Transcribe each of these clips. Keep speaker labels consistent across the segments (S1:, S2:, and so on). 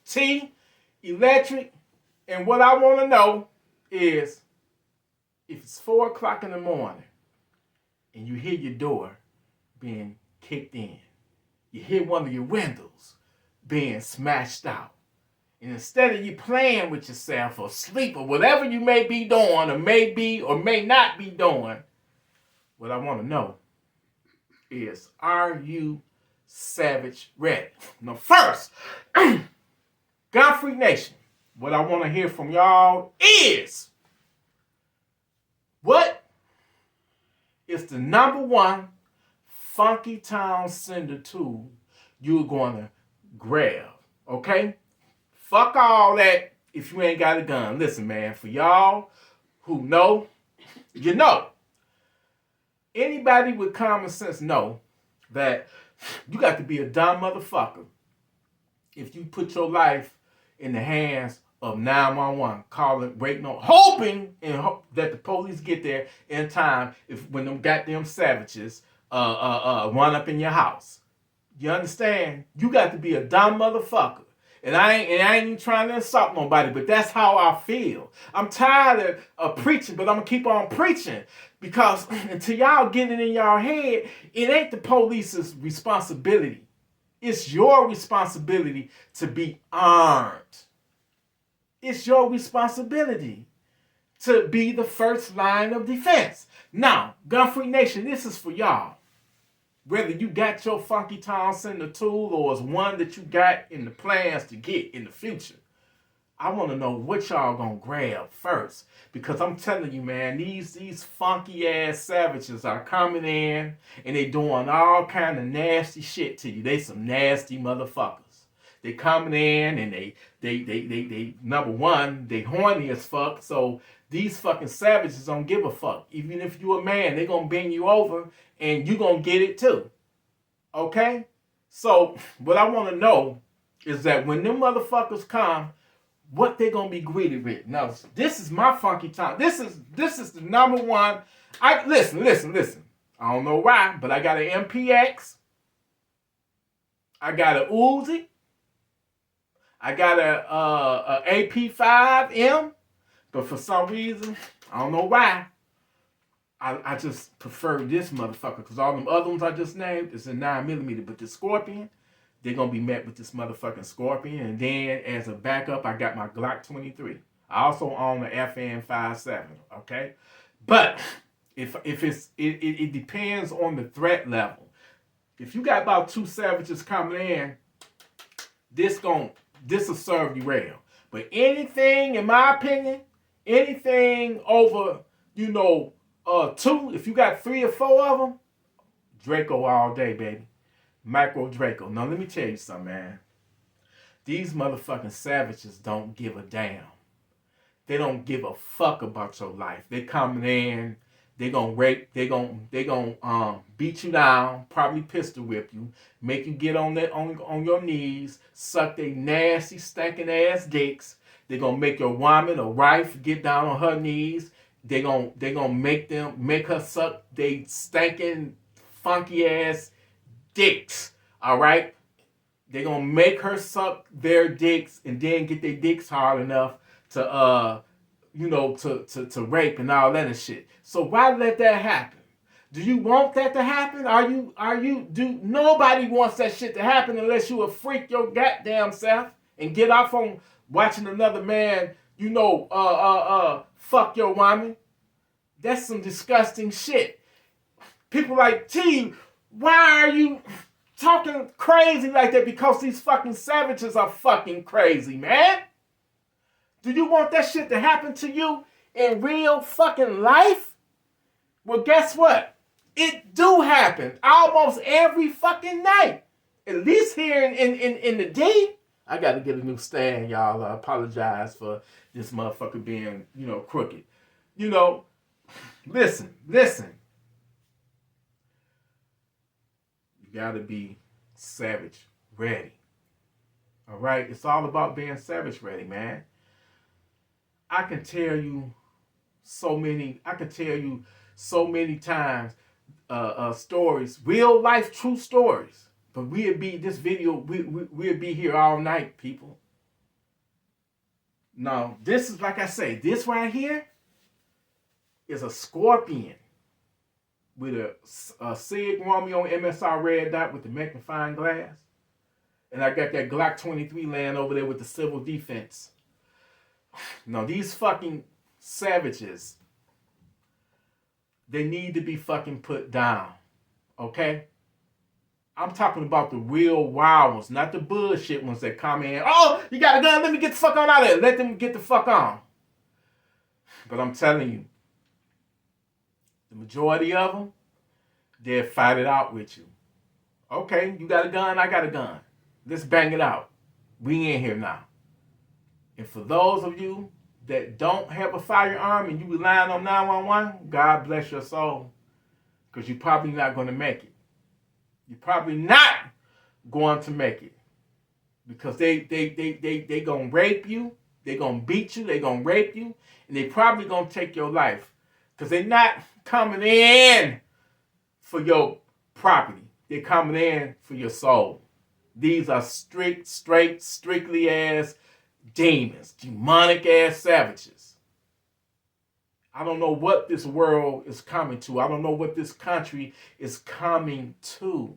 S1: TElectrik, and what I want to know is if it's 4 o'clock in the morning and you hear your door being kicked in, you hear one of your windows being smashed out, and instead of you playing with yourself or sleep or whatever you may be doing or may be or may not be doing, what I want to know is, are you savage ready? Now first, Gunfreaknation, what I want to hear from y'all is, what is the number one funky town sender tool you're going to grab? Okay? Fuck all that if you ain't got a gun. Listen, man, for y'all who know, you know. Anybody with common sense know that you got to be a dumb motherfucker if you put your life in the hands of 911, calling, waiting on, hoping that the police get there in time when them goddamn savages run up in your house. You understand? You got to be a dumb motherfucker. And I ain't even trying to insult nobody, but that's how I feel. I'm tired of preaching, but I'm going to keep on preaching. Because until y'all get it in y'all head, it ain't the police's responsibility. It's your responsibility to be armed. It's your responsibility to be the first line of defense. Now, Gunfreaknation, this is for y'all. Whether you got your funky town sender tool or it's one that you got in the plans to get in the future, I want to know what y'all gonna grab first. Because I'm telling you, man, these funky ass savages are coming in and they doing all kind of nasty shit to you. They some nasty motherfuckers. They coming in and they number one, they horny as fuck. So these fucking savages don't give a fuck. Even if you a man, they gonna bend you over and you gonna get it too. Okay? So what I want to know is that when them motherfuckers come, what they gonna be greeted with. Now, this is my funky time. This is the number one. Listen. I don't know why, but I got an MPX. I got a Uzi. I got a AP5M. But for some reason, I don't know why, I just prefer this motherfucker. Because all them other ones I just named is a 9mm. But the Scorpion, they're going to be met with this motherfucking Scorpion. And then as a backup, I got my Glock 23. I also own the FN57, okay? But if it depends on the threat level. If you got about 2 savages coming in, this will serve you well. But anything, in my opinion, anything over, 2, if you got 3 or 4 of them, Draco all day, baby. Micro Draco. Now, let me tell you something, man. These motherfucking savages don't give a damn. They don't give a fuck about your life. They coming in, they gonna rape, they gonna beat you down, probably pistol whip you, make you get on your knees, suck their nasty, stinking ass dicks. They gonna make your woman or wife get down on her knees. They gonna make her suck they stinking, funky ass dicks. All right. They gonna make her suck their dicks and then get their dicks hard enough to to rape and all that and shit. So why let that happen? Do you want that to happen? Nobody wants that shit to happen unless you a freak your goddamn self and get off on watching another man, fuck your woman. That's some disgusting shit. People like, T, why are you talking crazy like that? Because these fucking savages are fucking crazy, man. Do you want that shit to happen to you in real fucking life? Well, guess what? It do happen almost every fucking night. At least here in the D. I got to get a new stand, y'all. I apologize for this motherfucker being, crooked. Listen. You got to be savage ready. All right? It's all about being savage ready, man. I can tell you so many times stories, real life true stories. But we'll be here all night, people. Now, this is, like I say, this right here is a scorpion with a Sig Romeo MSR red dot with the magnifying glass. And I got that Glock 23 laying over there with the civil defense. Now, these fucking savages, they need to be fucking put down. Okay? I'm talking about the real wild ones, not the bullshit ones that come in. Oh, you got a gun? Let me get the fuck on out of there. Let them get the fuck on. But I'm telling you, the majority of them, they'll fight it out with you. Okay, you got a gun, I got a gun. Let's bang it out. We in here now. And for those of you that don't have a firearm and you relying on 911, God bless your soul. Because you're probably not going to make it. You're probably not going to make it. Because they going to rape you. They going to beat you. They going to rape you. And they probably going to take your life. Because they're not coming in for your property. They're coming in for your soul. These are strictly ass demons. Demonic ass savages. I don't know what this world is coming to. I don't know what this country is coming to.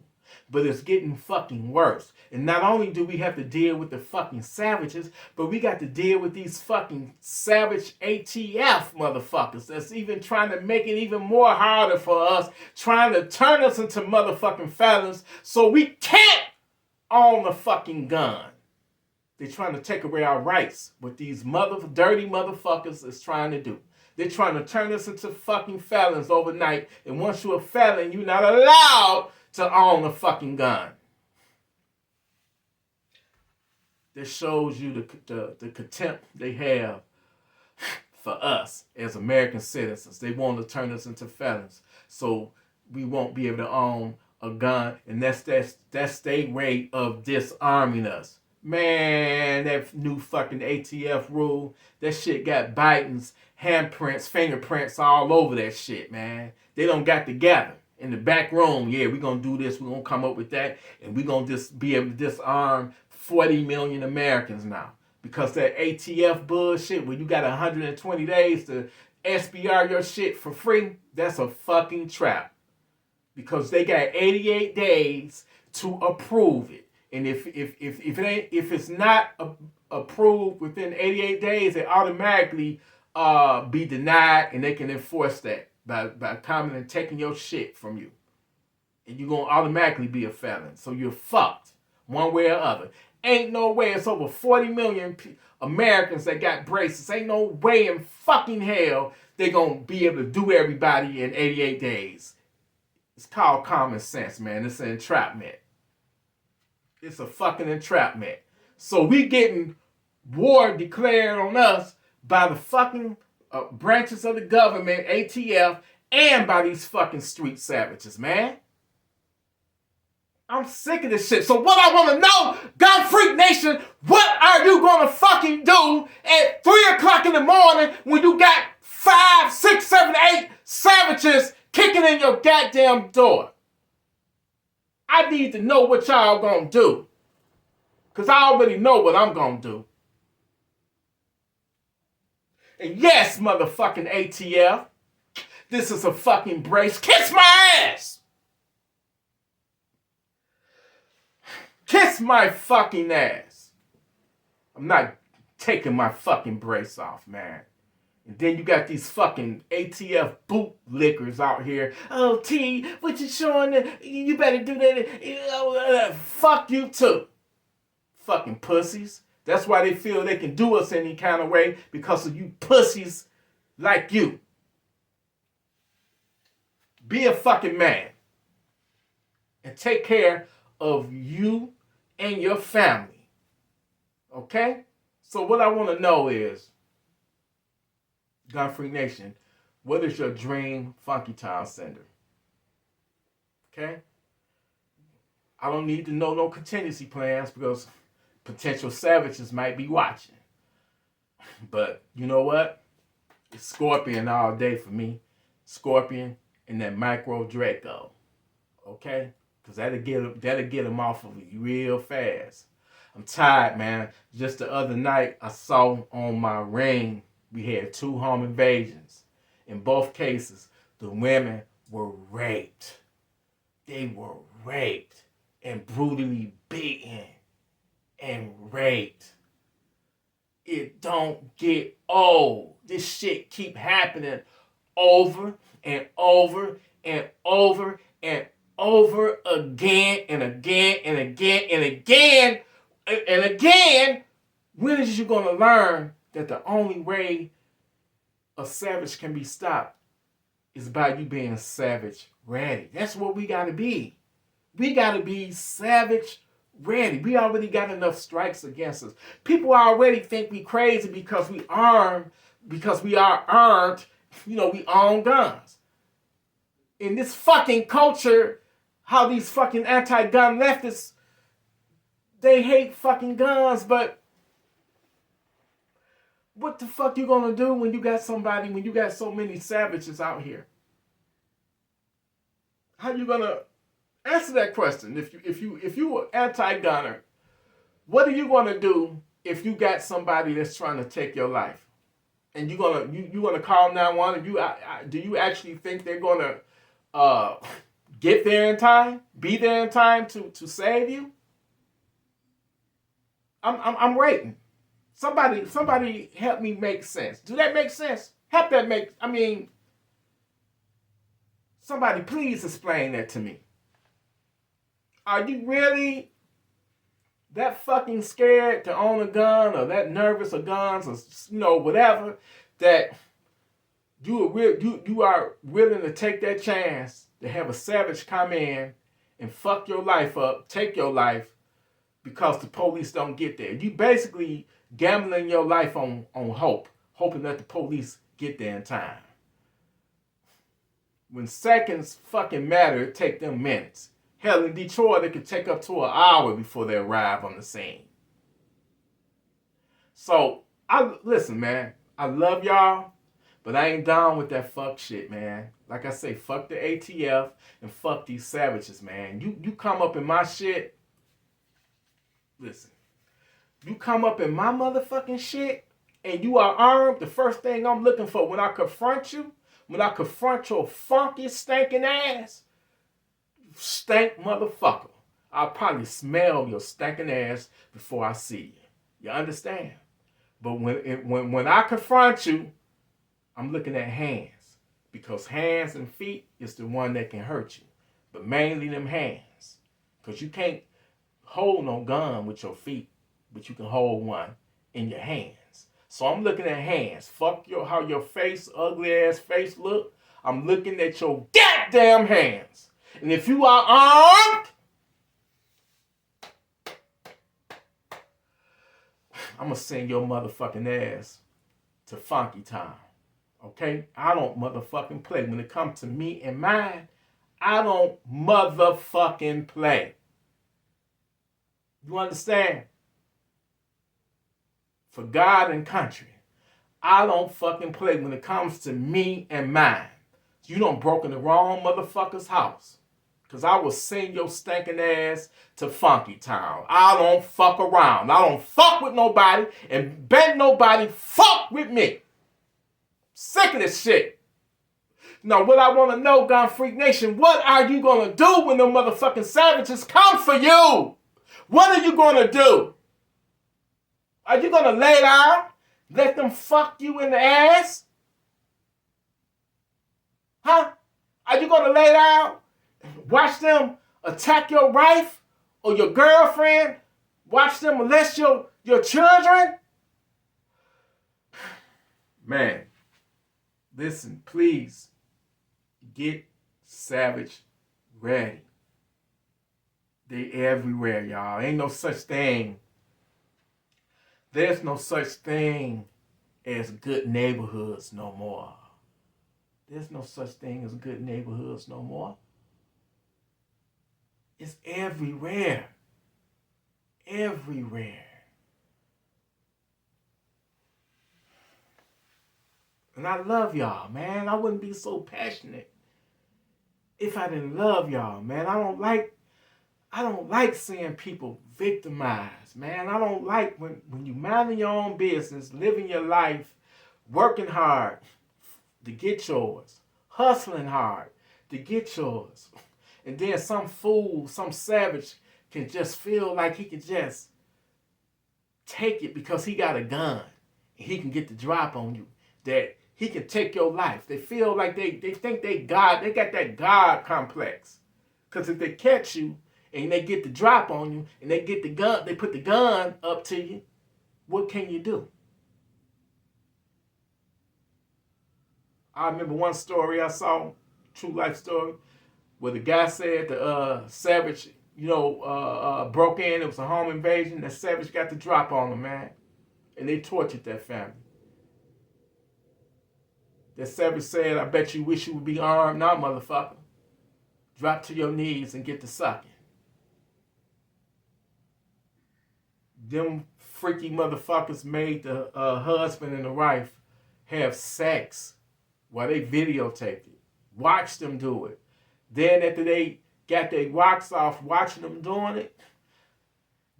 S1: But it's getting fucking worse. And not only do we have to deal with the fucking savages, but we got to deal with these fucking savage ATF motherfuckers that's even trying to make it even more harder for us, trying to turn us into motherfucking felons so we can't own a fucking gun. They're trying to take away our rights. What these dirty motherfuckers is trying to do. They're trying to turn us into fucking felons overnight. And once you're a felon, you're not allowed to own a fucking gun. This shows you the contempt they have for us as American citizens. They want to turn us into felons. So we won't be able to own a gun. And that's their way of disarming us. Man, that new fucking ATF rule, that shit got Biden's handprints, fingerprints all over that shit, man. They don't got together in the back room. Yeah, we're going to do this. We're going to come up with that. And we're going to just be able to disarm 40 million Americans now. Because that ATF bullshit, where you got 120 days to SBR your shit for free, that's a fucking trap. Because they got 88 days to approve it. And if it's not approved within 88 days, it automatically be denied, and they can enforce that by coming and taking your shit from you. And you're going to automatically be a felon. So you're fucked one way or other. Ain't no way. It's over 40 million Americans that got braces. Ain't no way in fucking hell they're going to be able to do everybody in 88 days. It's called common sense, man. It's an entrapment. It's a fucking entrapment. So we getting war declared on us by the fucking branches of the government, ATF, and by these fucking street savages, man. I'm sick of this shit. So what I want to know, Gunfreak Nation, what are you going to fucking do at 3 o'clock in the morning when you got 5, 6, 7, 8 savages kicking in your goddamn door? I need to know what y'all gonna do. Because I already know what I'm gonna do. And yes, motherfucking ATF, this is a fucking brace. Kiss my ass! Kiss my fucking ass. I'm not taking my fucking brace off, man. And then you got these fucking ATF bootlickers out here. Oh, T, what you showing? You better do that. Fuck you too. Fucking pussies. That's why they feel they can do us any kind of way, because of you pussies like you. Be a fucking man. And take care of you and your family. Okay? So what I want to know is, Gunfreak Nation, what is your dream Funky Town sender? Okay? I don't need to know no contingency plans, because potential savages might be watching. But you know what? It's Scorpion all day for me. Scorpion and that Micro Draco. Okay? Because that'll get them off of you real fast. I'm tired, man. Just the other night, I saw on my ring, we had 2 home invasions. In both cases, the women were raped. They were raped and brutally beaten and raped. It don't get old. This shit keep happening over and over and over and over again and again and again and again and again. When is you gonna learn that the only way a savage can be stopped is by you being savage ready? That's what we gotta be. We gotta be savage ready. We already got enough strikes against us. People already think we crazy because we armed, because we are armed. We own guns. In this fucking culture, how these fucking anti-gun leftists, they hate fucking guns, but what the fuck you gonna do when you got so many savages out here? How you gonna answer that question? If you were anti-gunner, what are you gonna do if you got somebody that's trying to take your life? And you gonna call 911? Do you actually think they're gonna get there in time? Be there in time to save you? I'm waiting. Somebody help me make sense. Do that make sense? Somebody please explain that to me. Are you really that fucking scared to own a gun, or that nervous of guns, or whatever, that you are willing to take that chance to have a savage come in and fuck your life up, take your life, because the police don't get there? You basically gambling your life on hope, hoping that the police get there in time. When seconds fucking matter, it take them minutes. Hell, in Detroit, it could take up to an hour before they arrive on the scene. So, listen, man, I love y'all, but I ain't down with that fuck shit, man. Like I say, fuck the ATF and fuck these savages, man. You come up in my shit, listen, you come up in my motherfucking shit and you are armed, the first thing I'm looking for when I confront you, when I confront your funky, stinking ass, stank motherfucker, I'll probably smell your stinking ass before I see you. You understand? But when I confront you, I'm looking at hands, because hands and feet is the one that can hurt you, but mainly them hands, because you can't hold no gun with your feet, but you can hold one in your hands. So I'm looking at hands. Fuck how your face, ugly ass face look. I'm looking at your goddamn hands. And if you are armed, I'm going to send your motherfucking ass to Funky Town. Okay? I don't motherfucking play. When it comes to me and mine, I don't motherfucking play. You understand? For God and country, I don't fucking play when it comes to me and mine. You done broken the wrong motherfucker's house, because I will send your stinking ass to Funky Town. I don't fuck around. I don't fuck with nobody, and bet nobody fuck with me. Sick of this shit. Now, what I want to know, Gunfreak Nation, what are you going to do when the motherfucking savages come for you? What are you going to do? Are you going to lay down? Let them fuck you in the ass? Huh? Are you going to lay down? Watch them attack your wife or your girlfriend? Watch them molest your children? Man, listen, please get savage ready. They everywhere, y'all. Ain't no such thing. There's no such thing as good neighborhoods no more. There's no such thing as good neighborhoods no more. It's everywhere. Everywhere. And I love y'all, man. I wouldn't be so passionate if I didn't love y'all, man. I don't like I don't like seeing people victimized, man. I don't like when you minding your own business, living your life, working hard to get yours, hustling hard to get yours. And then some fool, some savage can just feel like he can just take it because he got a gun and he can get the drop on you. That he can take your life. They feel like they think they God, they got that God complex. Because if they catch you and they get the drop on you and they get the gun, they put the gun up to you, what can you do? I remember one story I saw, true life story, where the guy said the savage, broke in. It was a home invasion. The savage got the drop on him, man. And they tortured that family. That savage said, I bet you wish you would be armed now, motherfucker. Drop to your knees and get to sucking. Them freaky motherfuckers made the husband and the wife have sex while they videotaped it. Watched them do it. Then after they got their rocks off watching them doing it,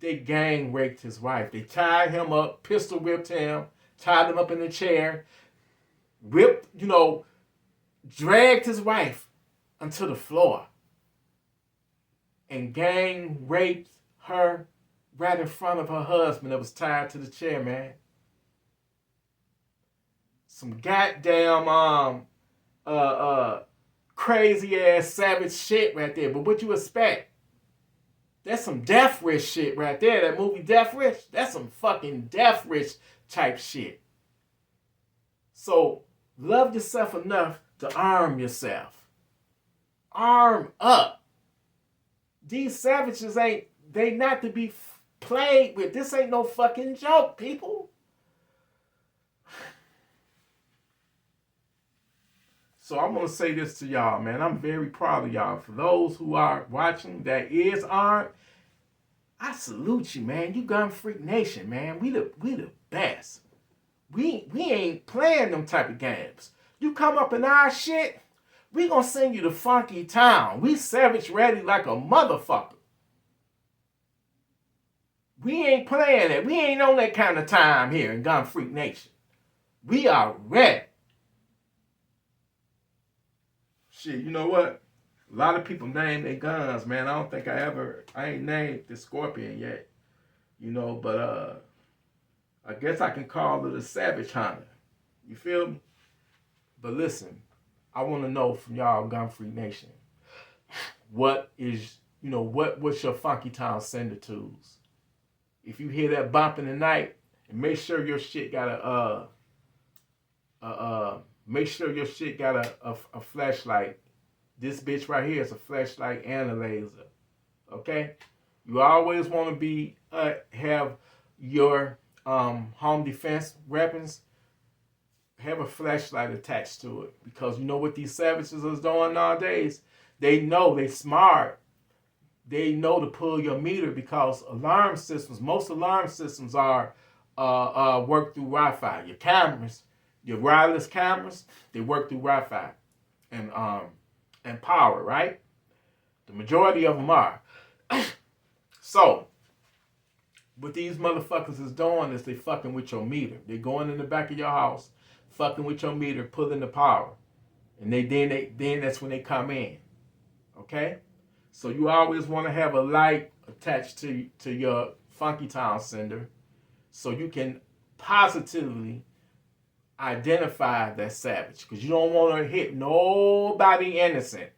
S1: they gang raped his wife. They tied him up, pistol whipped him, tied him up in a chair, dragged his wife onto the floor and gang raped her right in front of her husband that was tied to the chair, man. Some goddamn crazy ass savage shit right there. But what you expect? That's some Death Wish shit right there. That movie Death Wish, that's some fucking Death Wish type shit. So love yourself enough to arm yourself. Arm up. These savages they not to be played with. This ain't no fucking joke, people. So I'm going to say this to y'all, man. I'm very proud of y'all. For those who are watching that is armed, I salute you, man. You Gun Freak Nation, man. We the best. We ain't playing them type of games. You come up in our shit, we gonna send you to Funky Town. We savage ready like a motherfucker. We ain't playing it. We ain't on that kind of time here in Gun Freak Nation. We are ready. Shit, you know what? A lot of people name their guns, man. I don't think I ain't named the Scorpion yet. But I guess I can call it a Savage Hunter. You feel me? But listen, I want to know from y'all Gun Freak Nation, what's your Funky Town sender tools? If you hear that bump in the night, and make sure your shit got a flashlight. This bitch right here is a flashlight and a laser. Okay? You always want to be have your home defense weapons have a flashlight attached to it, because you know what these savages is doing nowadays. They know they smart. They know to pull your meter, because most alarm systems are work through Wi-Fi. Your cameras, your wireless cameras, they work through Wi-Fi and power, right? The majority of them are. So, what these motherfuckers is doing is they fucking with your meter. They going in the back of your house, fucking with your meter, pulling the power, and then that's when they come in. Okay, so you always want to have a light attached to your Funky Town sender, so you can positively identify that savage, because you don't want to hit nobody innocent.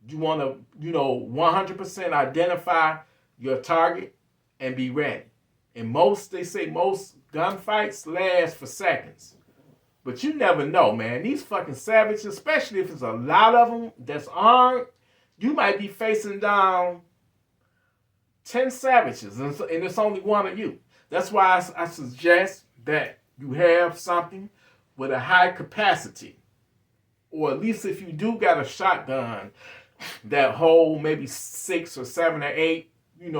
S1: You want to 100% identify your target and be ready. And they say most gunfights last for seconds. But you never know, man. These fucking savages, especially if there's a lot of them that's armed, you might be facing down 10 savages, and it's only one of you. That's why I suggest that you have something with a high capacity. Or at least if you do got a shotgun that hold maybe 6 or 7 or 8,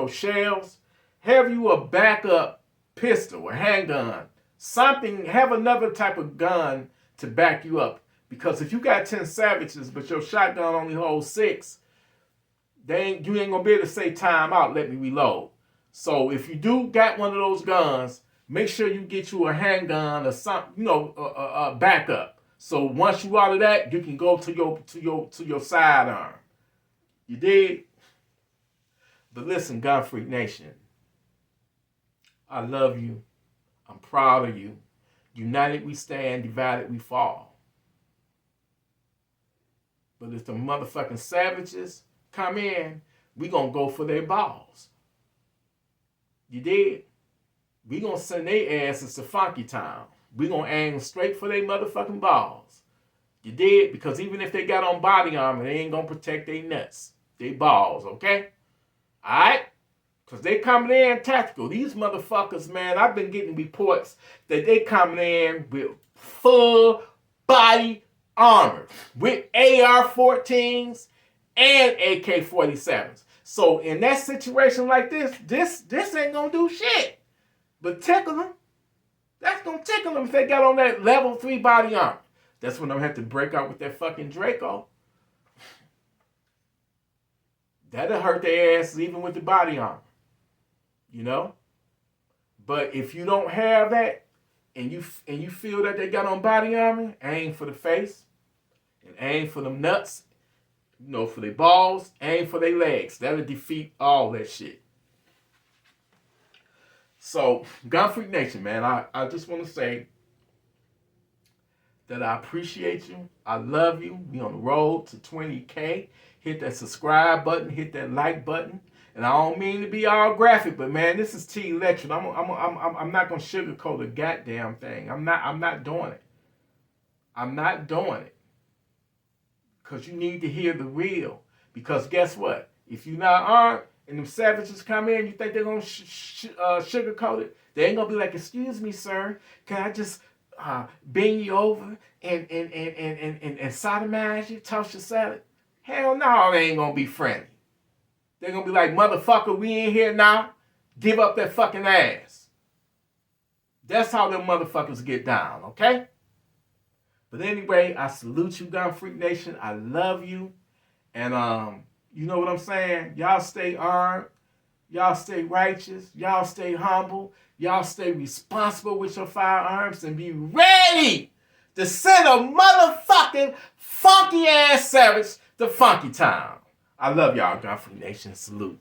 S1: shells, have you a backup pistol or handgun. Something, have another type of gun to back you up. Because if you got 10 savages, but your shotgun only holds 6, you ain't gonna be able to say time out, let me reload. So if you do got one of those guns, make sure you get you a handgun or something, a backup. So once you out of that, you can go to your sidearm. You did? But listen, Gun Freak Nation, I love you. I'm proud of you. United we stand, divided we fall. But if the motherfucking savages come in, we gonna go for their balls. You did? We gonna send their asses to Funky Town. We gonna aim straight for their motherfucking balls. You did? Because even if they got on body armor, they ain't gonna protect their nuts. They balls, okay? Alright? Because they coming in tactical. These motherfuckers, man, I've been getting reports that they coming in with full body armor. With AR-14s and AK-47s. So in that situation like this ain't gonna do shit. But tickle them. That's gonna tickle them if they got on that level 3 body armor. That's when I'm gonna have to break out with that fucking Draco. That'll hurt their asses even with the body armor. You know? But if you don't have that, and you feel that they got on body armor, aim for the face, and aim for them nuts, for their balls, aim for their legs. That'll defeat all that shit. So, Gun Freak Nation, man, I just want to say that I appreciate you. I love you. We on the road to 20K. Hit that subscribe button. Hit that like button. And I don't mean to be all graphic, but man, this is TElectrik. I'm not gonna sugarcoat a goddamn thing. I'm not doing it. I'm not doing it. Because you need to hear the real. Because guess what? If you're not armed and them savages come in, you think they're going to sugarcoat it? They ain't going to be like, excuse me, sir. Can I just bend you over and sodomize you, toss your salad? Hell no, they ain't going to be friendly. They're going to be like, motherfucker, we ain't here now. Give up that fucking ass. That's how them motherfuckers get down, okay? But anyway, I salute you, Gun Freak Nation. I love you. And you know what I'm saying? Y'all stay armed. Y'all stay righteous. Y'all stay humble. Y'all stay responsible with your firearms and be ready to send a motherfucking funky ass savage to Funky Town. I love y'all, Gun Freak Nation. Salute.